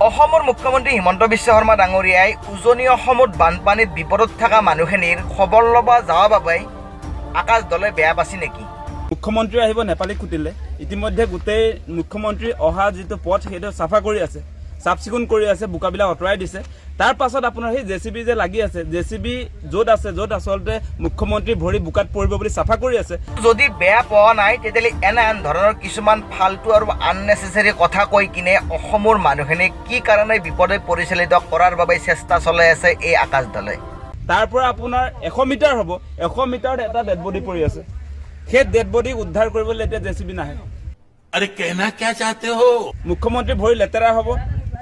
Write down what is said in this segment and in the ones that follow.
অসমৰ মুখ্যমন্ত্ৰী হিমন্ত বিশ্ব শৰ্মা ডাঙৰীয়াই উজনি অসমত বানপানীত বিপদত থকা মানুহখিনিৰ খবৰ ল'ব যোৱাৰ বাবে আকাশ দলে বেয়া পাইছে নেকি? মুখ্যমন্ত্ৰী আহিব নেপালী খুটিলে ইতিমধ্যে গোটেই মুখ্যমন্ত্ৰী অহা যিটো পথ সেইটো চাফা কৰি আছে, চাফ চিকুণ কৰি আছে, বোকাবিলাক আঁতৰাই দিছে। তাৰ পাছত আপোনাৰ সেই জেচিবি যে লাগি আছে, জেচিবি য'ত আছে য'ত আচলতে মুখ্যমন্ত্ৰী ভৰি বোকাত পৰিব বুলি চাফা কৰি আছে। যদি বেয়া পোৱা নাই তেতিয়াহ'লে এনে ধৰণৰ কিছুমান ফাল্টু আৰু আননেচেচাৰী কথা কৈ কিনে অসমৰ মানুহখিনিক কি কাৰণে বিপদে পৰিচালিত কৰাৰ বাবে চেষ্টা চলাই আছে এই আকাশ দলে। তাৰ পৰা আপোনাৰ 100 মিটাৰ হ'ব, 100 মিটাৰত এটা ডেড বডি পৰি আছে। সেই ডেড বডিক উদ্ধাৰ কৰিবলৈ এতিয়া জেচিবি নাহে। अरे कहना क्या चाहते हो? মুখ্যমন্ত্ৰী ভৰি লেতেৰা হ'ব,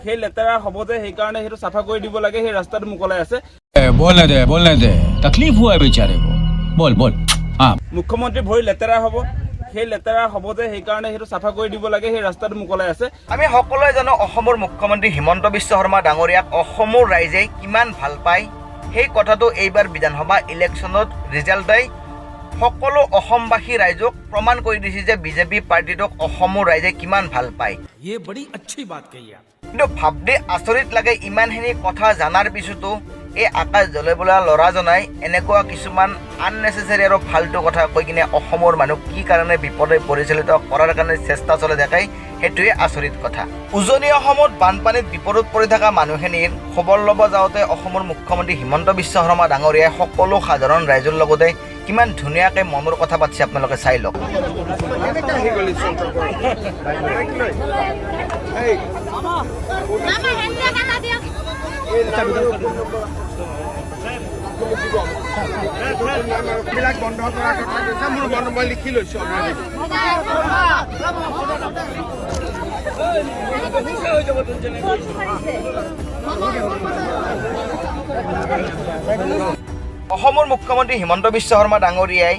সেই লেতেৰা হ'ব যে সেইকাৰণে সেইটো চাফা কৰি দিব লাগে। সেই ৰাস্তাটো মুকলাই আছে। बोलने दे तकलीफ हुआ है बेचारे को। बोल हाँ। মুখ্যমন্ত্ৰী ভৰি লেতেৰা হ'ব, সেই লেতেৰা হ'ব যে সেইকাৰণে সেইটো চাফা কৰি দিব লাগে। সেই ৰাস্তাটো মুকলাই আছে। আমি সকলোৱে জানো অসমৰ মুখ্যমন্ত্ৰী হিমন্ত বিশ্ব শৰ্মা ডাঙৰীয়াক অসমৰ ৰাইজে কিমান ভাল পায়। সেই কথাটো এইবাৰ বিধানসভা ইলেকশ্যনত ৰিজাল্টে সকলো অসমবাসী ৰাইজক প্ৰমাণ কৰি দিছে যে বিজেপি পাৰ্টিটোক অসমৰ ৰাইজে কিমান ভাল পায়। ये बड़ी अच्छी बात कही आप। কিন্তু ভাবদে আচৰিত লাগে, ইমানখিনি কথা জনাৰ পিছতো এই আকাশ দলে বোলা ল'ৰাজনাই এনেকুৱা কিছুমান আননেচেচাৰী আৰু ফাল্টু কথা কৈ কিনে অসমৰ মানুহ কি কাৰণে বিপদে পৰিচালিত কৰাৰ কাৰণে চেষ্টা চলাই দেখায়, সেইটোৱে আচৰিত কথা। উজনি অসমত বানপানীত বিপদত পৰি থকা মানুহখিনিৰ খবৰ ল'ব যাওঁতে অসমৰ মুখ্যমন্ত্ৰী হিমন্ত বিশ্ব শৰ্মা ডাঙৰীয়াই সকলো সাধাৰণ ৰাইজৰ লগতে কিমান ধুনীয়াকৈ মনৰ কথা পাতিছে আপোনালোকে চাই লওক। বন্ধ কৰাৰ কথা কৈছে, মোৰ মন মই লিখি লৈছোঁ। অসমৰ মুখ্যমন্ত্ৰী হিমন্ত বিশ্ব শৰ্মা ডাঙৰীয়াই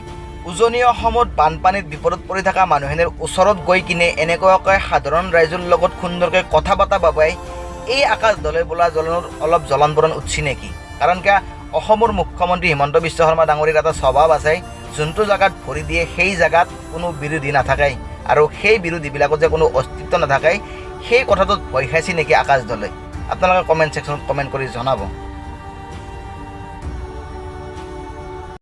উজনি অসমত বানপানীত বিপদত পৰি থকা মানুহখিনিৰ ওচৰত গৈ কিনে এনেকুৱাকৈ সাধাৰণ ৰাইজৰ লগত সুন্দৰকৈ কথা পতা বাবাই এই আকাশ দলে বোলা জ্বলনত অলপ জ্বলন বৰণ উঠছি নেকি? কাৰণ কিয় অসমৰ মুখ্যমন্ত্ৰী হিমন্ত বিশ্ব শৰ্মা ডাঙৰীয়াৰ এটা স্বভাৱ আছে, যোনটো জেগাত ভৰি দিয়ে সেই জেগাত কোনো বিৰোধী নাথাকে আৰু সেই বিৰোধীবিলাকত যে কোনো অস্তিত্ব নাথাকে, সেই কথাটোত ভয় খাইছে নেকি আকাশ দলে? আপোনালোকে কমেণ্ট ছেকশ্যনত কমেণ্ট কৰি জনাব।